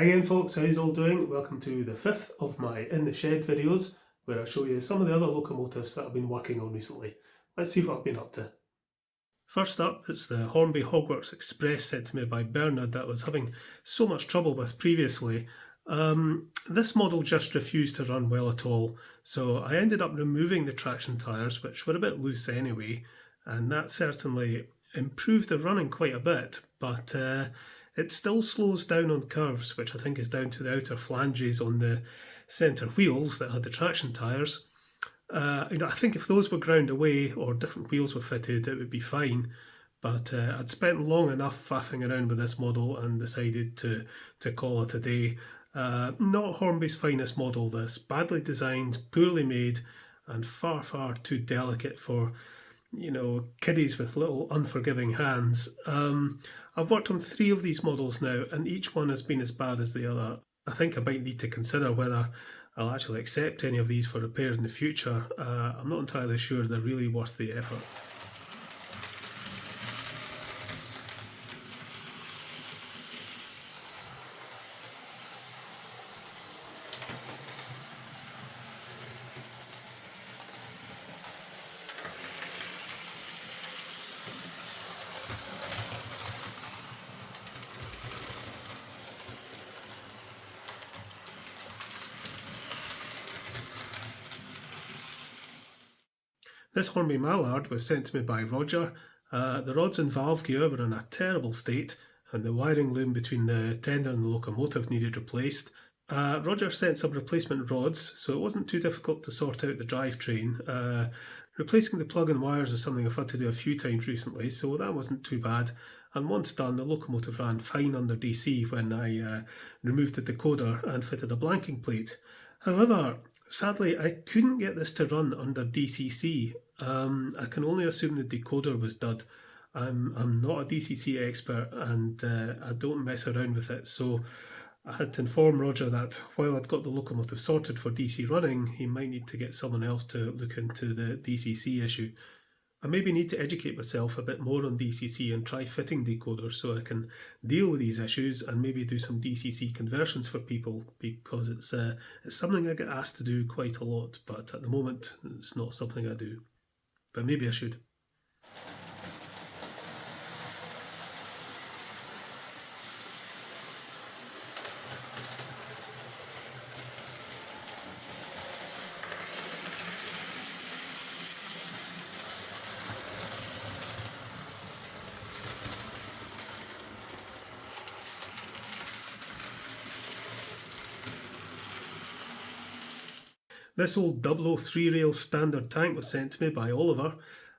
Hi again folks, how's all doing? Welcome to the fifth of my In the Shed videos where I show you some of the other locomotives that I've been working on recently. Let's see what I've been up to. First up, it's the Hornby Hogwarts Express sent to me by Bernard that I was having so much trouble with previously. This model just refused to run well at all, so I ended up removing the traction tyres, which were a bit loose anyway, and that certainly improved the running quite a bit, but it still slows down on curves, which I think is down to the outer flanges on the centre wheels that had the traction tyres. I think if those were ground away or different wheels were fitted, it would be fine. But I'd spent long enough faffing around with this model and decided to call it a day. Not Hornby's finest model, this. Badly designed, poorly made, and far, far too delicate for, kiddies with little unforgiving hands. I've worked on 3 of these models now, and each one has been as bad as the other. I think I might need to consider whether I'll actually accept any of these for repair in the future. I'm not entirely sure they're really worth the effort. This Hornby Mallard was sent to me by Roger. The rods and valve gear were in a terrible state, and the wiring loom between the tender and the locomotive needed replaced. Roger sent some replacement rods, so it wasn't too difficult to sort out the drivetrain. Replacing the plug and wires is something I've had to do a few times recently, so that wasn't too bad. And once done, the locomotive ran fine under DC when I removed the decoder and fitted a blanking plate. However, sadly, I couldn't get this to run under DCC. I can only assume the decoder was dud. I'm not a DCC expert and I don't mess around with it, so I had to inform Roger that while I'd got the locomotive sorted for DC running, he might need to get someone else to look into the DCC issue. I maybe need to educate myself a bit more on DCC and try fitting decoders so I can deal with these issues and maybe do some DCC conversions for people, because it's something I get asked to do quite a lot, but at the moment it's not something I do. But maybe I should. This old 003 rail standard tank was sent to me by Oliver.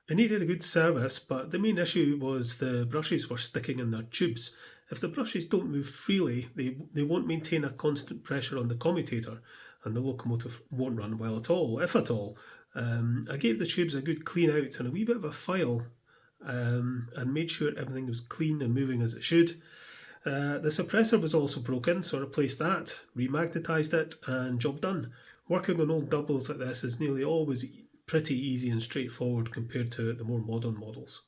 It needed a good service, but the main issue was the brushes were sticking in their tubes. If the brushes don't move freely, they won't maintain a constant pressure on the commutator, and the locomotive won't run well at all, if at all. I gave the tubes a good clean out and a wee bit of a file, and made sure everything was clean and moving as it should. The suppressor was also broken, so I replaced that, remagnetised it, and job done. Working on old doubles like this is nearly always pretty easy and straightforward compared to the more modern models.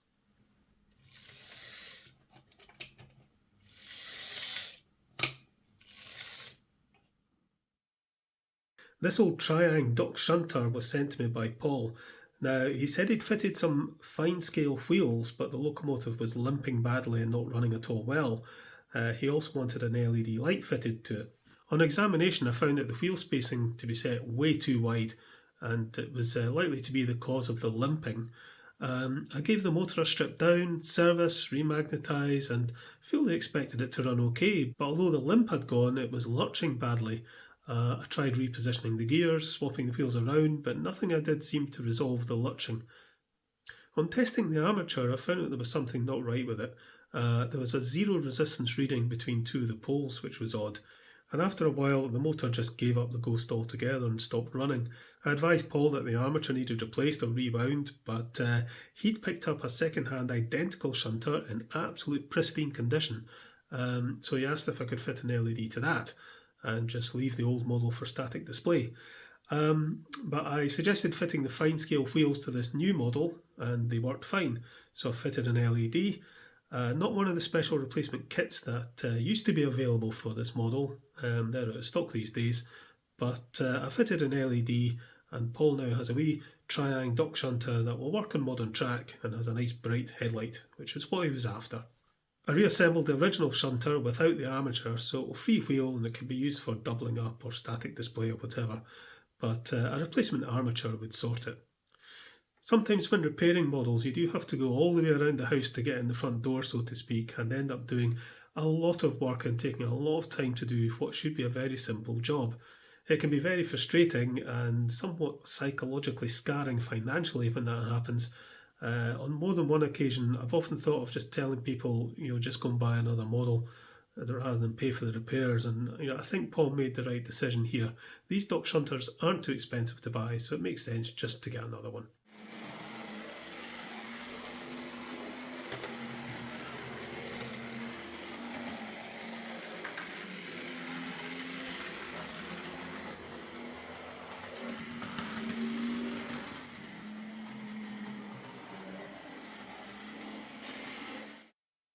This old Triang Dock Shunter was sent to me by Paul. Now, he said he'd fitted some fine scale wheels, but the locomotive was limping badly and not running at all well. He also wanted an LED light fitted to it. On examination, I found that the wheel spacing to be set way too wide, and it was likely to be the cause of the limping. I gave the motor a strip down, service, remagnetise, and fully expected it to run okay, but although the limp had gone, it was lurching badly. I tried repositioning the gears, swapping the wheels around, but nothing I did seemed to resolve the lurching. On testing the armature, I found that there was something not right with it. There was a 0 resistance reading between 2 of the poles, which was odd. And after a while, the motor just gave up the ghost altogether and stopped running. I advised Paul that the armature needed replaced or rewound, but he'd picked up a second-hand identical shunter in absolute pristine condition. So he asked if I could fit an LED to that and just leave the old model for static display. But I suggested fitting the fine scale wheels to this new model, and they worked fine. So I fitted an LED. Not one of the special replacement kits that used to be available for this model. They're out of stock these days, but I fitted an LED, and Paul now has a wee Triang dock shunter that will work on modern track and has a nice bright headlight, which is what he was after. I reassembled the original shunter without the armature, so it will freewheel and it can be used for doubling up or static display or whatever, but a replacement armature would sort it. Sometimes when repairing models, you do have to go all the way around the house to get in the front door, so to speak, and end up doing a lot of work and taking a lot of time to do what should be a very simple job. It can be very frustrating and somewhat psychologically scarring financially when that happens. On more than one occasion, I've often thought of just telling people, just go and buy another model rather than pay for the repairs. And I think Paul made the right decision here. These dock shunters aren't too expensive to buy, so it makes sense just to get another one.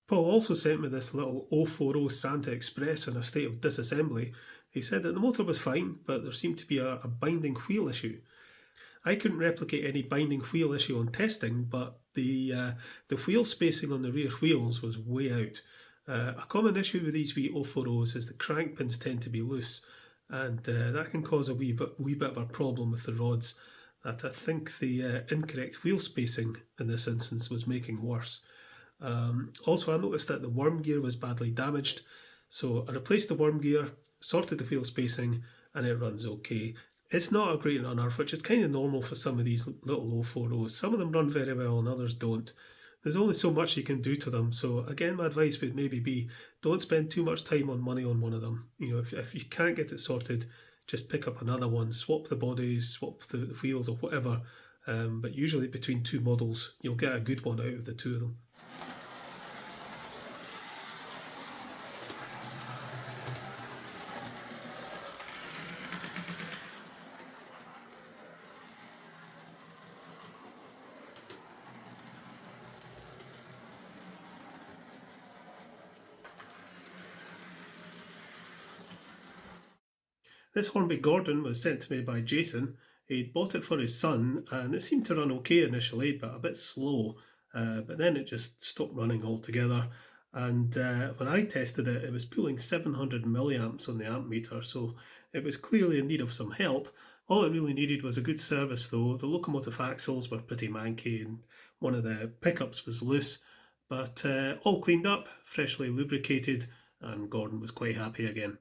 Paul also sent me this little 040 Santa Express in a state of disassembly. He said that the motor was fine, but there seemed to be a binding wheel issue. I couldn't replicate any binding wheel issue on testing, but the wheel spacing on the rear wheels was way out. A common issue with these wee 040s is the crank pins tend to be loose, and that can cause a wee bit of a problem with the rods that I think the incorrect wheel spacing in this instance was making worse. Also, I noticed that the worm gear was badly damaged, so I replaced the worm gear, sorted the wheel spacing, and it runs okay. It's not a great runner, which is kind of normal for some of these little 040s. Some of them run very well and others don't. There's only so much you can do to them, so again my advice would maybe be don't spend too much time on money on one of them. If you can't get it sorted, just pick up another one, swap the bodies, swap the wheels or whatever, but usually between two models you'll get a good one out of the two of them. This Hornby Gordon was sent to me by Jason. He'd bought it for his son and it seemed to run okay initially, but a bit slow. But then it just stopped running altogether. And when I tested it, it was pulling 700 milliamps on the amp meter, so it was clearly in need of some help. All it really needed was a good service though. The locomotive axles were pretty manky and one of the pickups was loose, but all cleaned up, freshly lubricated, and Gordon was quite happy again.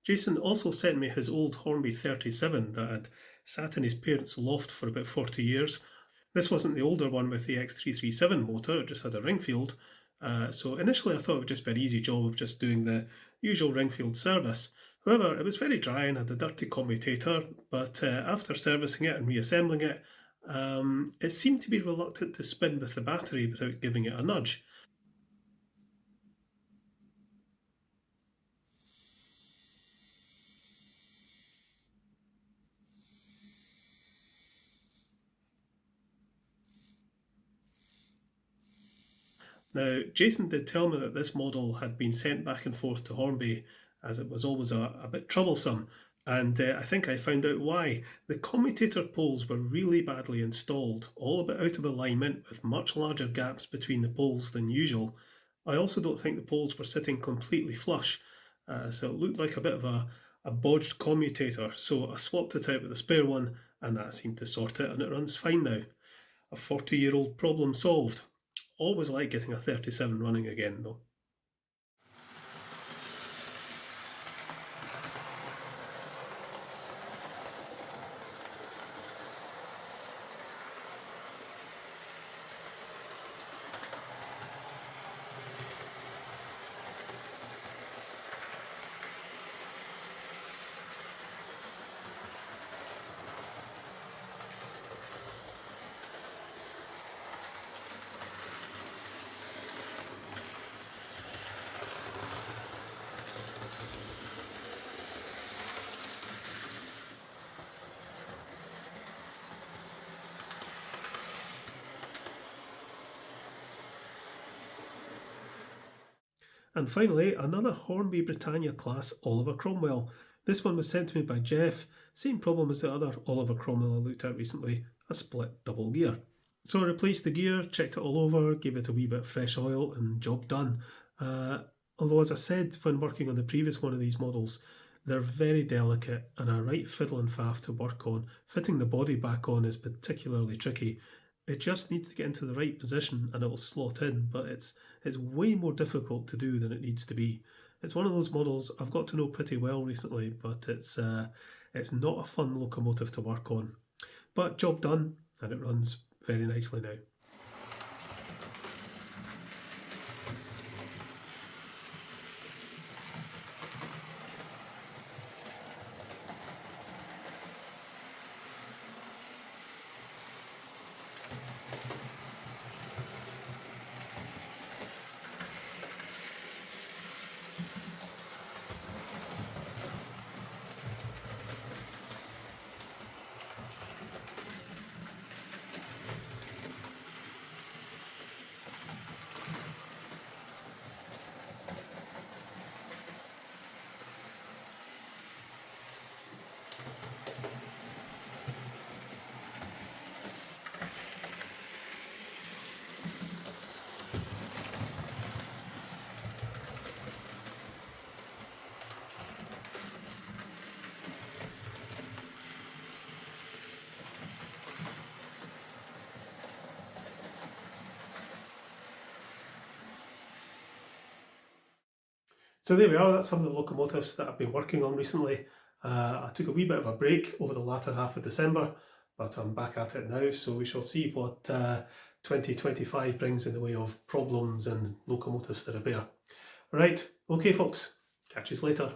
Jason also sent me his old Hornby 37 that had sat in his parents' loft for about 40 years. This wasn't the older one with the X337 motor, it just had a Ringfield. So initially I thought it would just be an easy job of just doing the usual Ringfield service. However, it was very dry and had a dirty commutator, but after servicing it and reassembling it, it seemed to be reluctant to spin with the battery without giving it a nudge. Now, Jason did tell me that this model had been sent back and forth to Hornby as it was always a bit troublesome, and I think I found out why. The commutator poles were really badly installed, all a bit out of alignment with much larger gaps between the poles than usual. I also don't think the poles were sitting completely flush, so it looked like a bit of a bodged commutator, so I swapped it out with a spare one and that seemed to sort it and it runs fine now. A 40-year-old problem solved. Always like getting a 37 running again though. And finally, another Hornby Britannia class Oliver Cromwell. This one was sent to me by Jeff. Same problem as the other Oliver Cromwell I looked at recently, a split double gear. So I replaced the gear, checked it all over, gave it a wee bit of fresh oil, and job done. Although, as I said when working on the previous one of these models, they're very delicate and a right fiddle and faff to work on. Fitting the body back on is particularly tricky. It just needs to get into the right position and it will slot in, but it's way more difficult to do than it needs to be. It's one of those models I've got to know pretty well recently, but it's not a fun locomotive to work on. But job done, and it runs very nicely now. So there we are, that's some of the locomotives that I've been working on recently. I took a wee bit of a break over the latter half of December, but I'm back at it now, so we shall see what 2025 brings in the way of problems and locomotives to repair. Right, okay folks, catch you later.